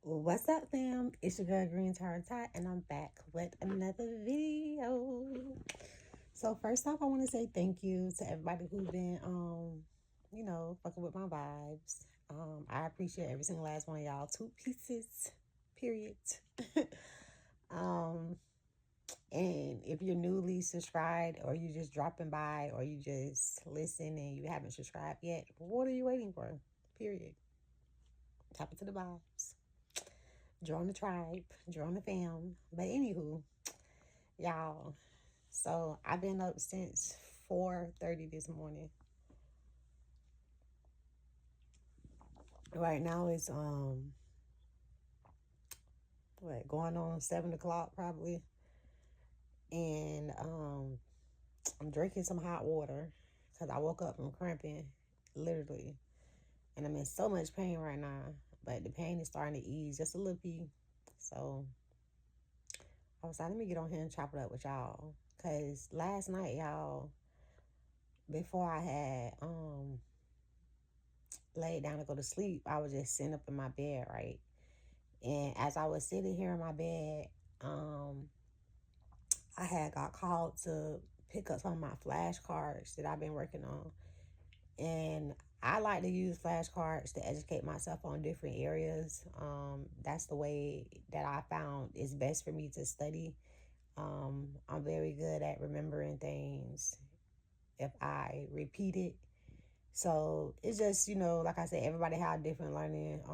What's up, fam? It's your girl Green Tar Tot, and I'm back with another video. So first off, I want to say thank you to everybody who's been, fucking with my vibes. I appreciate every single last one of y'all. Two pieces, period. um, and if you're newly subscribed, or you just dropping by, or you just listen and you haven't subscribed yet, what are you waiting for? Period. Tap into the vibes. Join the tribe, join the fam. But anywho, y'all. So I've been up since 4:30 this morning. Right now it's what, going on 7 o'clock probably. And I'm drinking some hot water because I woke up from cramping, literally. And I'm in so much pain right now. But the pain is starting to ease just a little bit. So I was like, let me get on here and chop it up with y'all. Cause last night, y'all, before I had laid down to go to sleep, I was just sitting up in my bed, right? And as I was sitting here in my bed, um, I had got called to pick up some of my flashcards that I've been working on. And I like to use flashcards to educate myself on different areas. That's the way that I found is best for me to study. I'm very good at remembering things if I repeat it. So it's just, like I said, everybody have different learning. I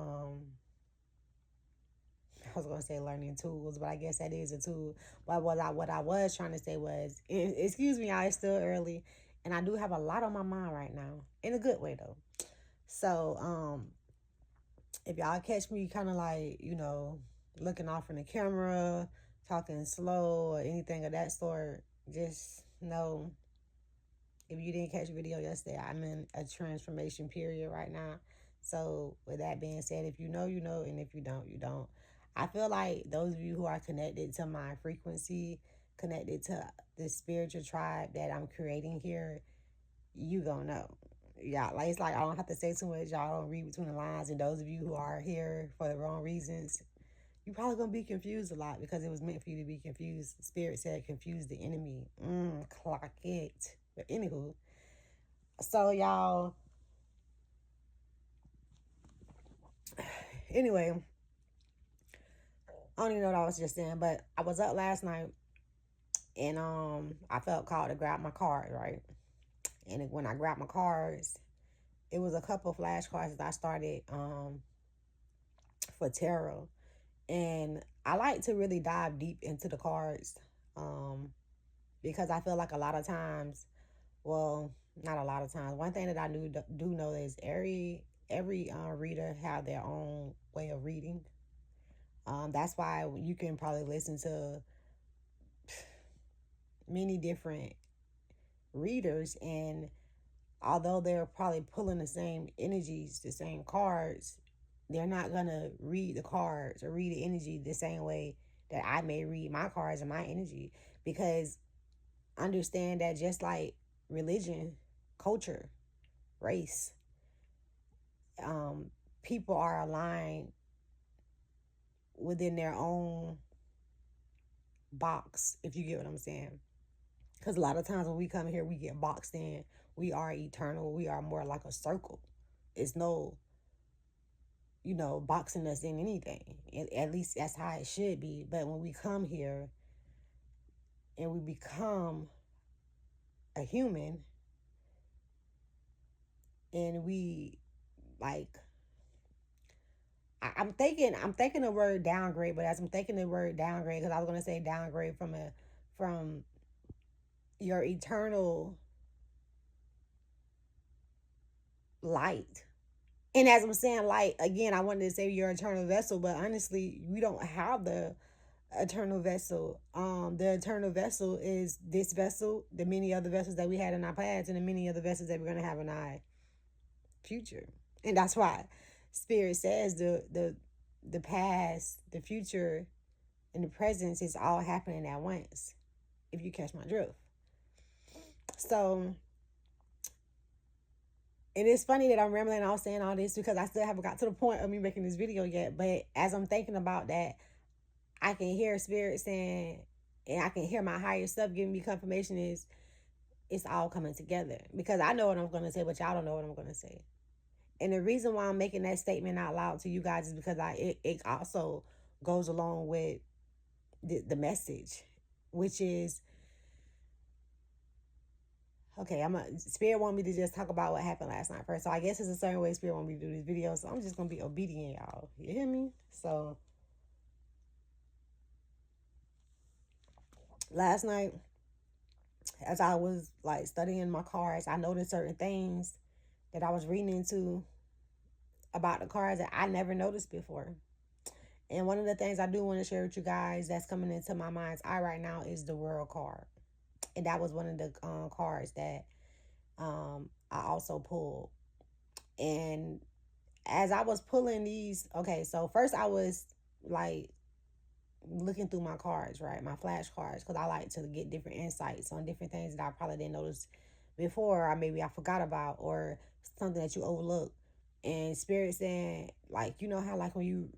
was gonna say learning tools, but I guess that is a tool. But what I was trying to say was, excuse me, y'all, it's still early, and I do have a lot on my mind right now, in a good way though. So if y'all catch me kind of like looking off from the camera, talking slow or anything of that sort, just know if you didn't catch the video yesterday, I'm in a transformation period right now. So with that being said, if you know, you know, and if you don't, you don't. I feel like those of you who are connected to my frequency, connected to the spiritual tribe that I'm creating here, you gonna know. Yeah, like it's like I don't have to say too much. Y'all don't read between the lines. And those of you who are here for the wrong reasons, you probably gonna be confused a lot because it was meant for you to be confused. Spirit said, "Confuse the enemy." Clock it. But anywho, so y'all, anyway, I don't even know what I was just saying, but I was up last night and I felt called to grab my cards, right? And when I grabbed my cards, it was a couple of flashcards that I started for tarot. And I like to really dive deep into the cards um because I feel like a lot of times, well, not a lot of times. One thing that I do know is every reader have their own way of reading. That's why you can probably listen to many different readers, and although they're probably pulling the same energies, the same cards, they're not gonna read the cards or read the energy the same way that I may read my cards and my energy. Because understand that just like religion, culture, race, um, people are aligned within their own box, if you get what I'm saying. Because a lot of times when we come here, we get boxed in. We are eternal. We are more like a circle. It's no, boxing us in anything. At least that's how it should be. But when we come here and we become a human and we like, I'm thinking the word downgrade, but as I'm thinking the word downgrade, because I was gonna say downgrade from your eternal light. And as I'm saying light, again, I wanted to say your eternal vessel, but honestly, we don't have the eternal vessel. The eternal vessel is this vessel, the many other vessels that we had in our past, and the many other vessels that we're gonna have in our future. And that's why Spirit says the past, the future, and the presence is all happening at once. If you catch my drift. So And it's funny that I'm rambling and I'm saying all this because I still haven't got to the point of me making this video yet. But as I'm thinking about that, I can hear spirit saying, and I can hear my higher self giving me confirmation is it's all coming together. Because I know what I'm going to say, but y'all don't know what I'm going to say. And the reason why I'm making that statement out loud to you guys is because it also goes along with the message, which is, okay, Spirit want me to just talk about what happened last night first. So I guess it's a certain way Spirit want me to do this video. So I'm just gonna be obedient, y'all. You hear me? So last night, as I was like studying my cards, I noticed certain things that I was reading into about the cards that I never noticed before. And one of the things I do want to share with you guys that's coming into my mind's eye right now is the World card. And that was one of the cards that I also pulled. And as I was pulling these, okay, so first I was like looking through my cards, right? My flashcards, because I like to get different insights on different things that I probably didn't notice before, or maybe I forgot about, or something that you overlook. And Spirit saying, like, you know how, like, when you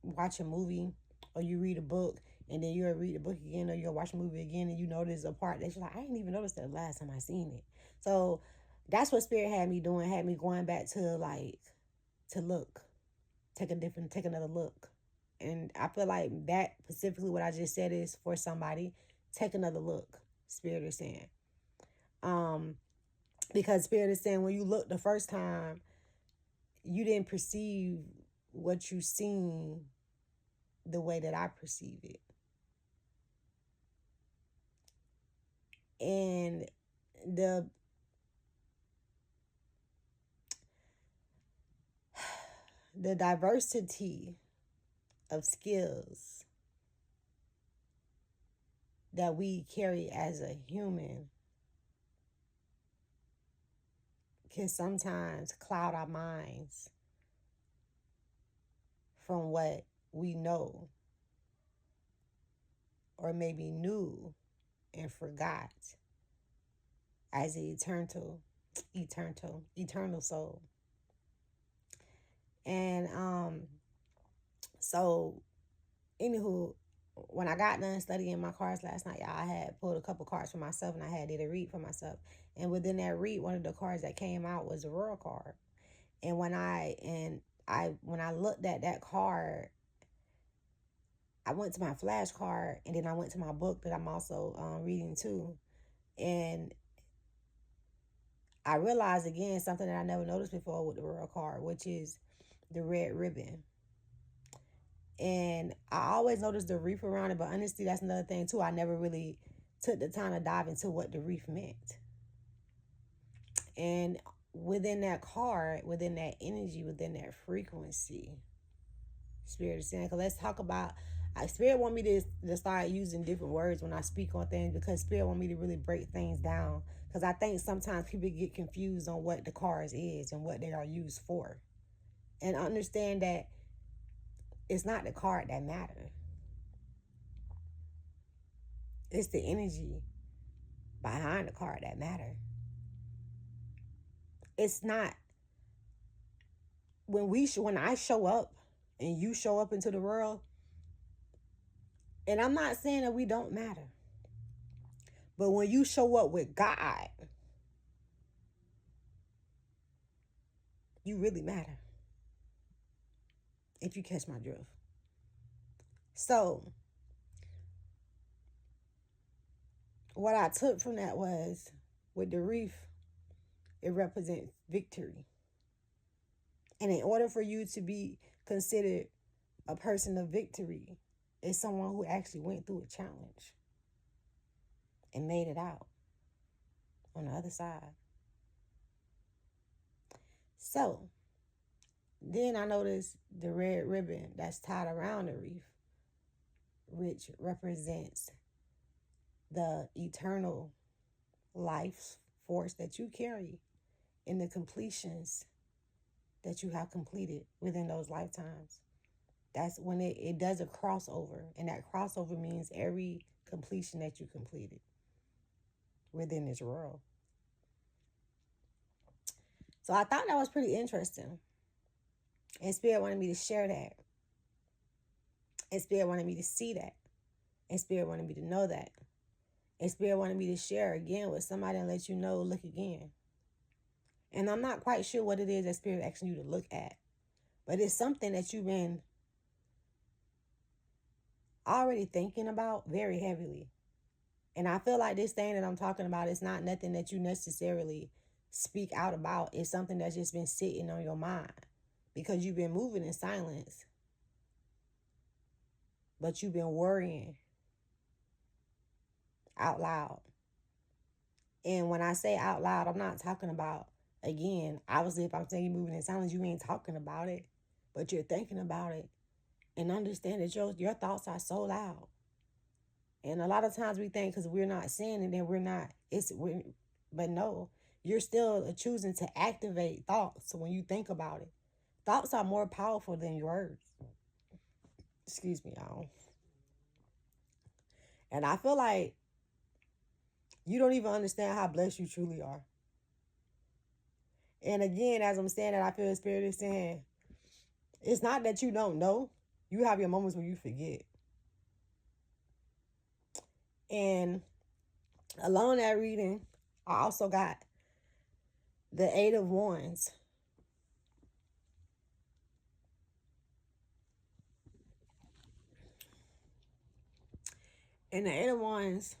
watch a movie or you read a book, and then you'll read the book again, or you'll watch a movie again, and you notice a part that you're like, I didn't even notice that the last time I seen it. So that's what Spirit had me doing, had me going back to, like, to look, take another look. And I feel like that specifically what I just said is for somebody, take another look. Spirit is saying, because Spirit is saying when you look the first time, you didn't perceive what you seen the way that I perceive it. And the diversity of skills that we carry as a human can sometimes cloud our minds from what we know or maybe knew and forgot as the eternal soul. And so anywho, when I got done studying my cards last night, y'all, I had pulled a couple cards for myself and I had did a read for myself. And within that read, one of the cards that came out was the World card. And when I looked at that card, I went to my flashcard and then I went to my book that I'm also reading too. And I realized again something that I never noticed before with the World card, which is the red ribbon. And I always noticed the reef around it, but honestly, that's another thing too. I never really took the time to dive into what the reef meant. And within that card, within that energy, within that frequency, Spirit is saying, because let's talk about, Spirit want me to start using different words when I speak on things, because Spirit want me to really break things down. Because I think sometimes people get confused on what the cards is and what they are used for. And understand that it's not the card that matters. It's the energy behind the card that matter. It's not when I show up and you show up into the world, and I'm not saying that we don't matter, but when you show up with God, you really matter. If you catch my drift. So what I took from that was, with the reef, it represents victory. And in order for you to be considered a person of victory, is someone who actually went through a challenge and made it out on the other side. So then I noticed the red ribbon that's tied around the reef, which represents the eternal life force that you carry in the completions that you have completed within those lifetimes. That's when it does a crossover. And that crossover means every completion that you completed within this world. So I thought that was pretty interesting. And Spirit wanted me to share that. And Spirit wanted me to see that. And Spirit wanted me to know that. And Spirit wanted me to share again with somebody and let you know, look again. And I'm not quite sure what it is that Spirit asking you to look at. But it's something that you've been already thinking about very heavily. And I feel like this thing that I'm talking about is not nothing that you necessarily speak out about. It's something that's just been sitting on your mind because you've been moving in silence. But you've been worrying out loud. And when I say out loud, I'm not talking about, again, obviously if I'm saying you're moving in silence, you ain't talking about it, but you're thinking about it. And understand that your thoughts are so loud. And a lot of times we think because we're not seeing it, then we're not, but no, you're still choosing to activate thoughts when you think about it. Thoughts are more powerful than your words. Excuse me, y'all. And I feel like you don't even understand how blessed you truly are. And again, as I'm saying that, I feel the Spirit is saying, it's not that you don't know. You have your moments where you forget. And along that reading, I also got the Eight of Wands. And the Eight of Wands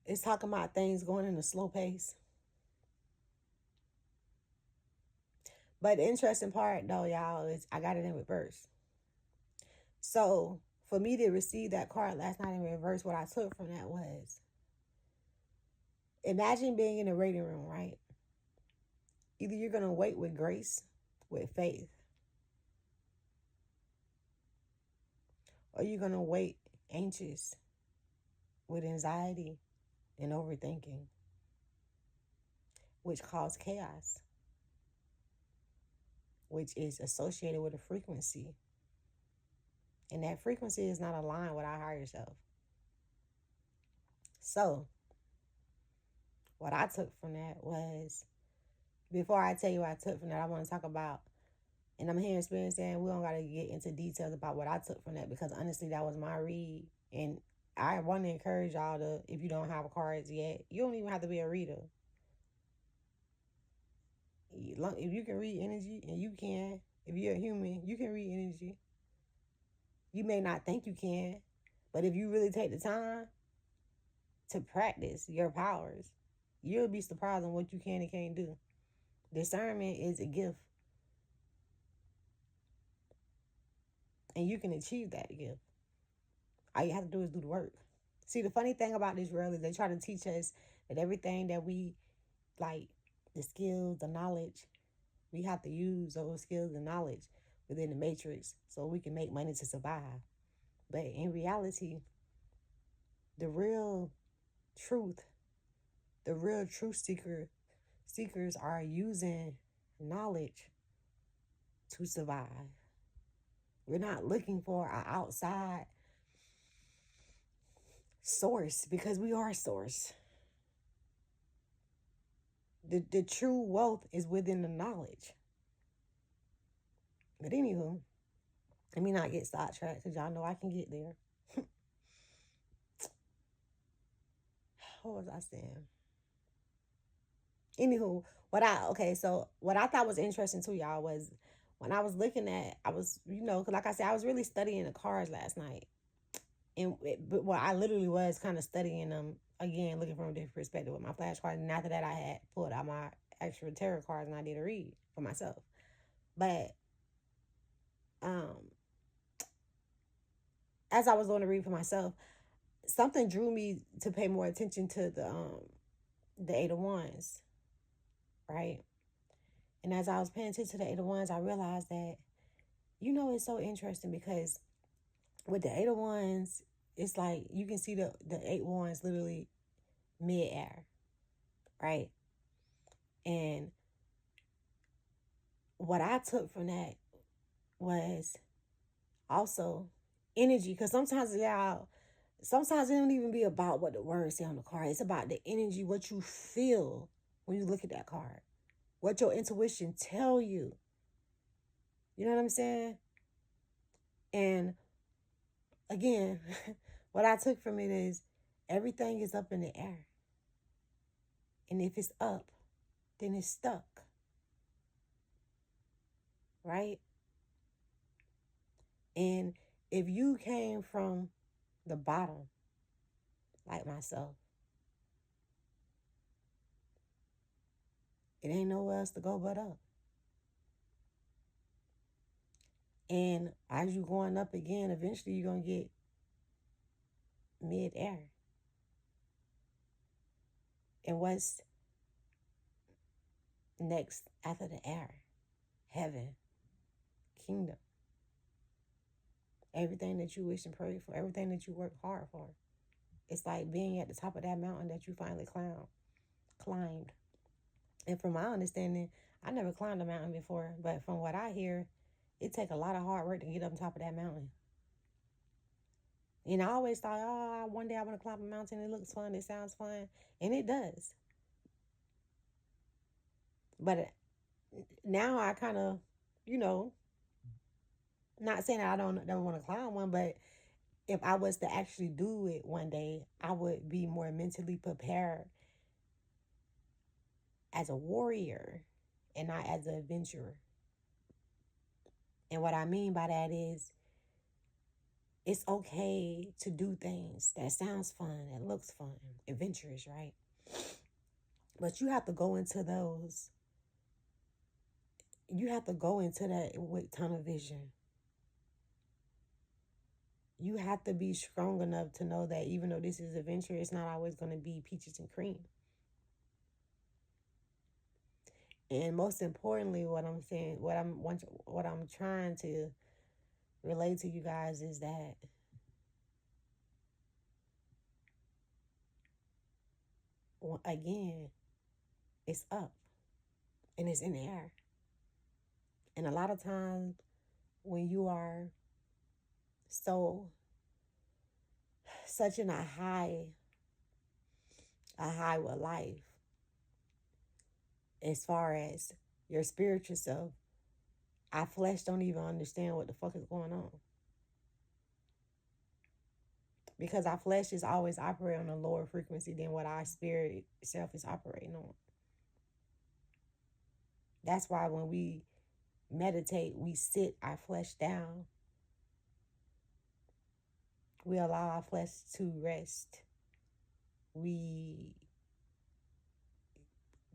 is talking about things going in a slow pace. But the interesting part, though, y'all, is I got it in reverse. So for me to receive that card last night in reverse, what I took from that was, imagine being in a waiting room, right? Either you're going to wait with grace, with faith, or you're going to wait anxious, with anxiety and overthinking, which cause chaos, which is associated with a frequency. And that frequency is not aligned with our higher self. So what I took from that was, before I tell you what I took from that, I want to talk about, and I'm hearing Spirit saying we don't got to get into details about what I took from that, because honestly, that was my read. And I want to encourage y'all to, if you don't have cards yet, you don't even have to be a reader. If you can read energy, and you can, if you're a human, you can read energy. You may not think you can, but if you really take the time to practice your powers, you'll be surprised on what you can and can't do. Discernment is a gift. And you can achieve that gift. All you have to do is do the work. See, the funny thing about this world is they try to teach us that everything that we, like, the skills, the knowledge, we have to use those skills and knowledge within the matrix so we can make money to survive. But in reality, the real truth seekers are using knowledge to survive. We're not looking for an outside source, because we are source. The true wealth is within the knowledge. But anywho, let me not get sidetracked, because y'all know I can get there. What was I saying? Anywho, what I thought was interesting too, y'all, was when I was looking at, I was, like I said, I was really studying the cards last night. But I literally was kind of studying them again, looking from a different perspective with my flashcards. And after that, I had pulled out my extra tarot cards and I did a read for myself. But as I was doing the read for myself, something drew me to pay more attention to the Eight of Wands, right? And as I was paying attention to the Eight of Wands, I realized that, it's so interesting because with the Eight of Wands, it's like you can see the Eight Wands literally mid-air, right? And what I took from that was also energy, because sometimes it don't even be about what the words say on the card. It's about the energy, what you feel when you look at that card. What your intuition tell you. You know what I'm saying? And again, what I took from it is everything is up in the air. And if it's up, then it's stuck. Right? And if you came from the bottom, like myself, it ain't nowhere else to go but up. And as you going up again, eventually you're going to get mid-air. And what's next after the air? Heaven, kingdom. Everything that you wish and pray for, everything that you work hard for. It's like being at the top of that mountain that you finally climbed. And from my understanding, I never climbed a mountain before, but from what I hear, it takes a lot of hard work to get up on top of that mountain. And I always thought, oh, one day I want to climb a mountain. It looks fun. It sounds fun. And it does. But now I kind of, not saying that I don't want to climb one, but if I was to actually do it one day, I would be more mentally prepared as a warrior and not as an adventurer. And what I mean by that is it's okay to do things that sounds fun, that looks fun, adventurous, right? But you have to go into those. You have to go into that with tunnel vision. You have to be strong enough to know that even though this is adventure, it's not always going to be peaches and cream. And most importantly, what I'm saying, what I'm trying to relate to you guys is that again, it's up and it's in the air. And a lot of times when you are such in a high with life, as far as your spiritual self, our flesh don't even understand what the fuck is going on. Because our flesh is always operating on a lower frequency than what our spirit self is operating on. That's why when we meditate, we sit our flesh down. We allow our flesh to rest. We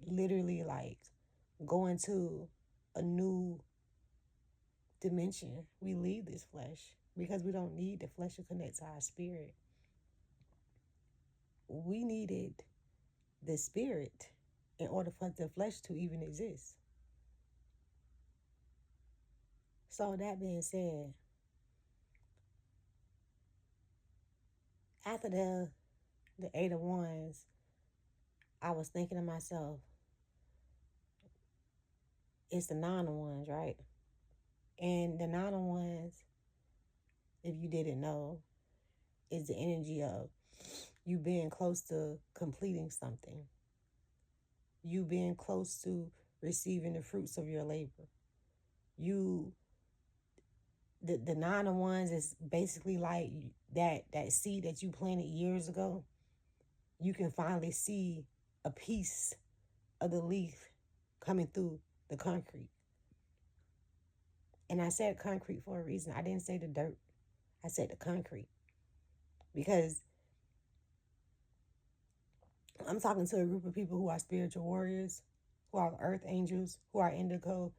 literally go into a new dimension. We leave this flesh because we don't need the flesh to connect to our spirit. We needed the spirit in order for the flesh to even exist. So that being said, after the Eight of Wands, I was thinking to myself, it's the Nine of Wands, right? And the Nine of Wands, if you didn't know, is the energy of you being close to completing something. You being close to receiving the fruits of your labor. The Nine of Wands is basically like that seed that you planted years ago. You can finally see a piece of the leaf coming through the concrete. And I said concrete for a reason. I didn't say the dirt. I said the concrete. Because I'm talking to a group of people who are spiritual warriors, who are earth angels, who are indigo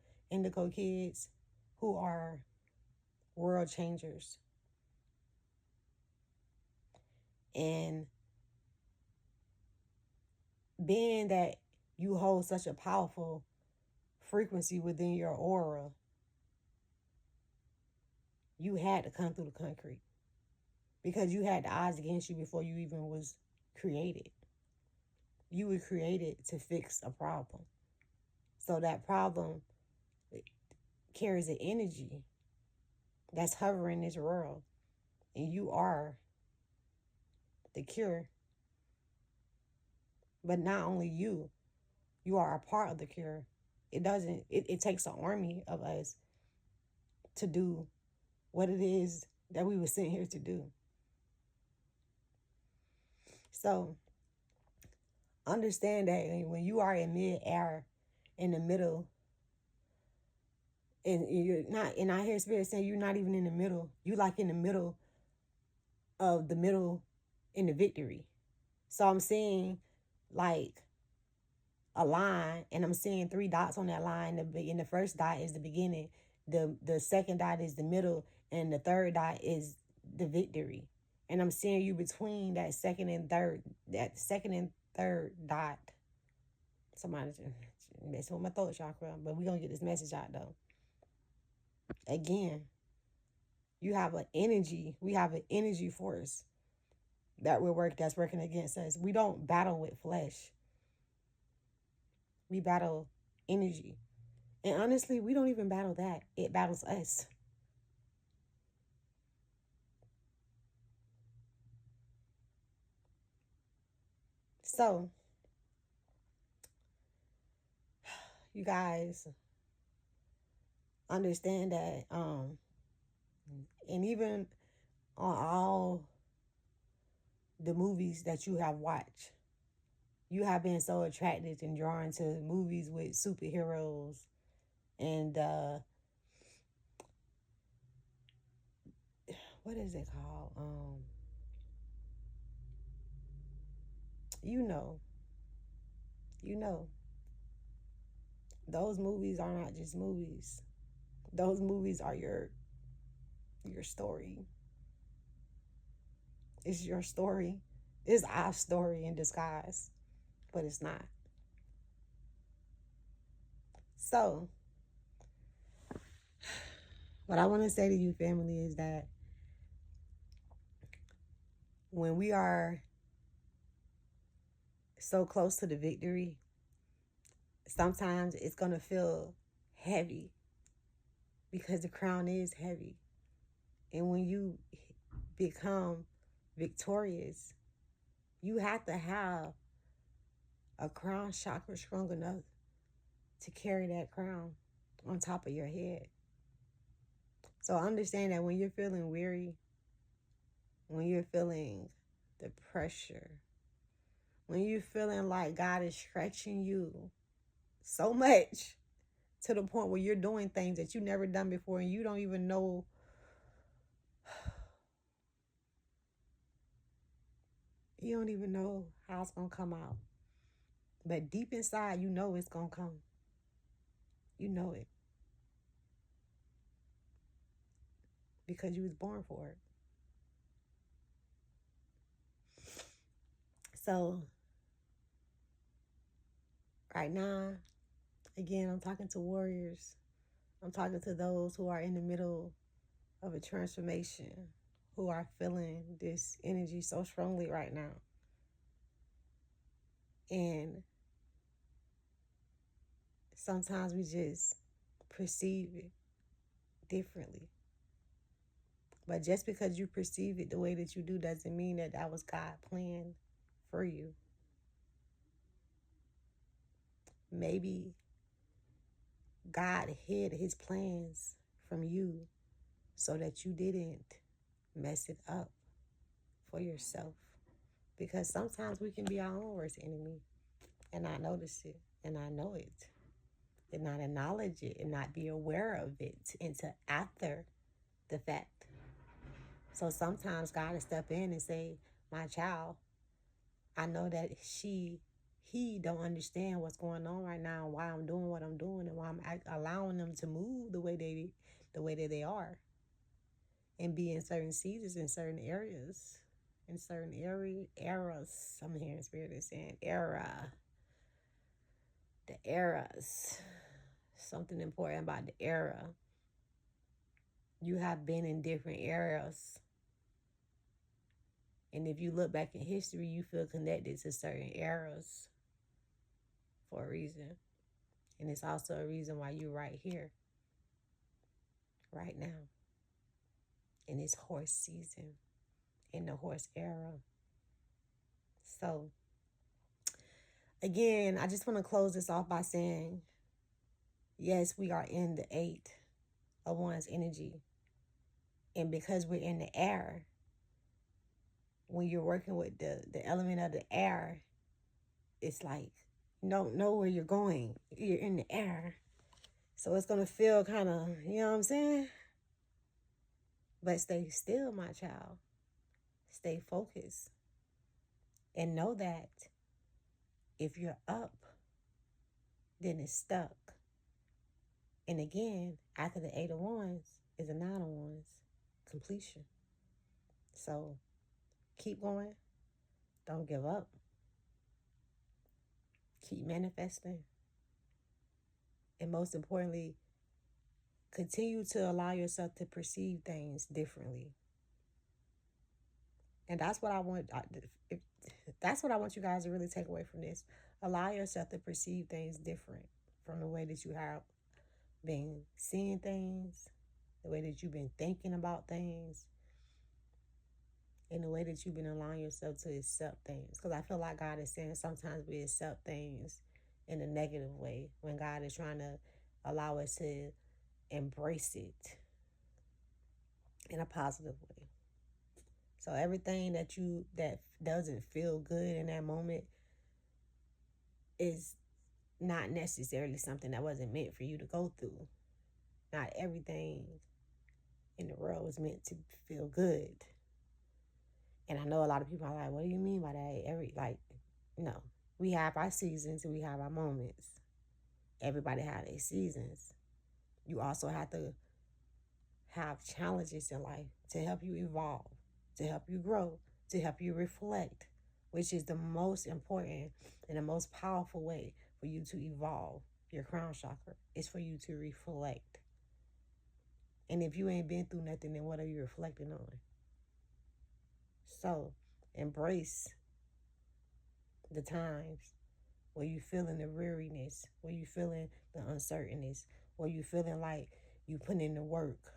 kids, who are world changers. And being that you hold such a powerful frequency within your aura, you had to come through the concrete because you had the odds against you before you even was created. You were created to fix a problem. So that problem carries an energy that's hovering this world. And you are the cure. But not only you, You are a part of the cure. It takes an army of us to do what it is that we were sent here to do. So understand that when you are in mid-air, in the middle, and you're not, and I hear Spirit saying you're not even in the middle. You like in the middle of the middle in the victory. So I'm seeing like a line, and I'm seeing three dots on that line. And the first dot is the beginning. The second dot is the middle, and the third dot is the victory. And I'm seeing you between that second and third dot. Somebody messing with my throat chakra, but we're gonna get this message out though. Again, we have an energy force that's working against us. We don't battle with flesh. We battle energy. And honestly, we don't even battle that. It battles us. So, you guys understand that and even on all the movies that you have watched, you have been so attracted and drawn to movies with superheroes and what is it called? You know, you know, those movies are not just movies. Those movies are your story. It's your story. It's our story in disguise, but it's not. So, what I want to say to you, family, is that when we are so close to the victory, sometimes it's going to feel heavy because the crown is heavy. And when you become victorious, you have to have a crown chakra strong enough to carry that crown on top of your head. So understand that when you're feeling weary, when you're feeling the pressure, when you're feeling like God is stretching you so much to the point where you're doing things that you've never done before and you don't even know how it's gonna come out. But deep inside, you know it's gonna come. You know it. Because you was born for it. So right now, again, I'm talking to warriors. I'm talking to those who are in the middle of a transformation, who are feeling this energy so strongly right now. And sometimes we just perceive it differently. But just because you perceive it the way that you do doesn't mean that that was God's plan for you. Maybe God hid his plans from you so that you didn't mess it up for yourself. Because sometimes we can be our own worst enemy and not notice it and not know it and not acknowledge it and not be aware of it until after the fact. So sometimes God will step in and say, my child, I know that he don't understand what's going on right now and why I'm doing what I'm doing and why I'm allowing them to move the way that they are and be in certain seasons in certain areas. In certain eras. I'm hearing Spirit is saying era. The eras. Something important about the era. You have been in different eras. And if you look back in history, you feel connected to certain eras for a reason. And it's also a reason why you're right here, right now, in this horse season, in the horse era. So, again, I just want to close this off by saying, yes, we are in the 8 of Wands energy. And because we're in the air, when you're working with the element of the air, it's like you don't know where you're going. You're in the air. So it's going to feel kind of, you know what I'm saying? But stay still, my child. Stay focused. And know that if you're up, then it's stuck. And again, after the 8 of Wands is a 9 of Wands, completion. So keep going. Don't give up. Keep manifesting. And most importantly, continue to allow yourself to perceive things differently. And that's what I want. That's what I want you guys to really take away from this. Allow yourself to perceive things different from the way that you have been seeing things, the way that you've been thinking about things, and the way that you've been allowing yourself to accept things. Because I feel like God is saying sometimes we accept things in a negative way when God is trying to allow us to embrace it in a positive way. So everything that doesn't feel good in that moment is not necessarily something that wasn't meant for you to go through. Not everything in the world was meant to feel good. And I know a lot of people are like, what do you mean by that? No. We have our seasons and we have our moments. Everybody has their seasons. You also have to have challenges in life to help you evolve, to help you grow, to help you reflect, which is the most important and the most powerful way for you to evolve your crown chakra. Is for you to reflect. And if you ain't been through nothing, then what are you reflecting on? So embrace the times where you feeling the weariness, where you feeling the uncertainness, where you feeling like you putting in the work,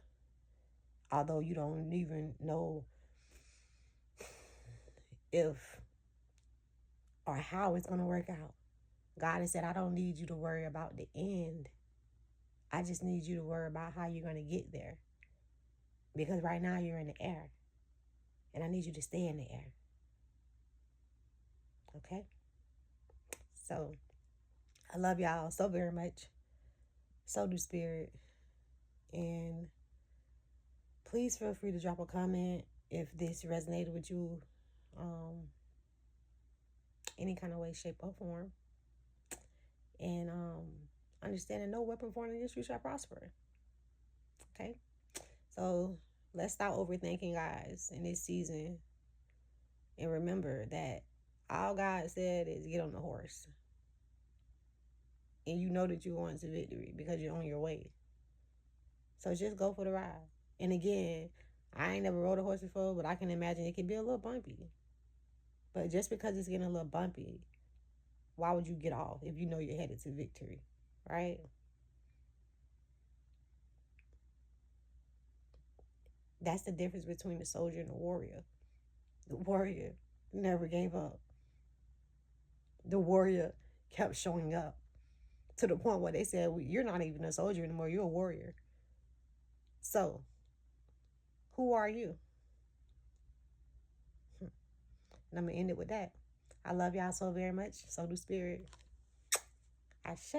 although you don't even know if or how it's going to work out. God has said, I don't need you to worry about the end. I just need you to worry about how you're going to get there. Because right now you're in the air. And I need you to stay in the air. Okay? So, I love y'all so very much. So do Spirit. And please feel free to drop a comment if this resonated with you. Any kind of way, shape, or form. And understanding no weapon formed against you shall prosper. Okay? So let's stop overthinking, guys, in this season. And remember that all God said is get on the horse. And you know that you're going to victory because you're on your way. So just go for the ride. And again, I ain't never rode a horse before, but I can imagine it can be a little bumpy. But just because it's getting a little bumpy, why would you get off if you know you're headed to victory, right? That's the difference between the soldier and the warrior. The warrior never gave up. The warrior kept showing up to the point where they said, well, you're not even a soldier anymore, you're a warrior. So, who are you? And I'm going to end it with that. I love y'all so very much. So do Spirit. Ashe.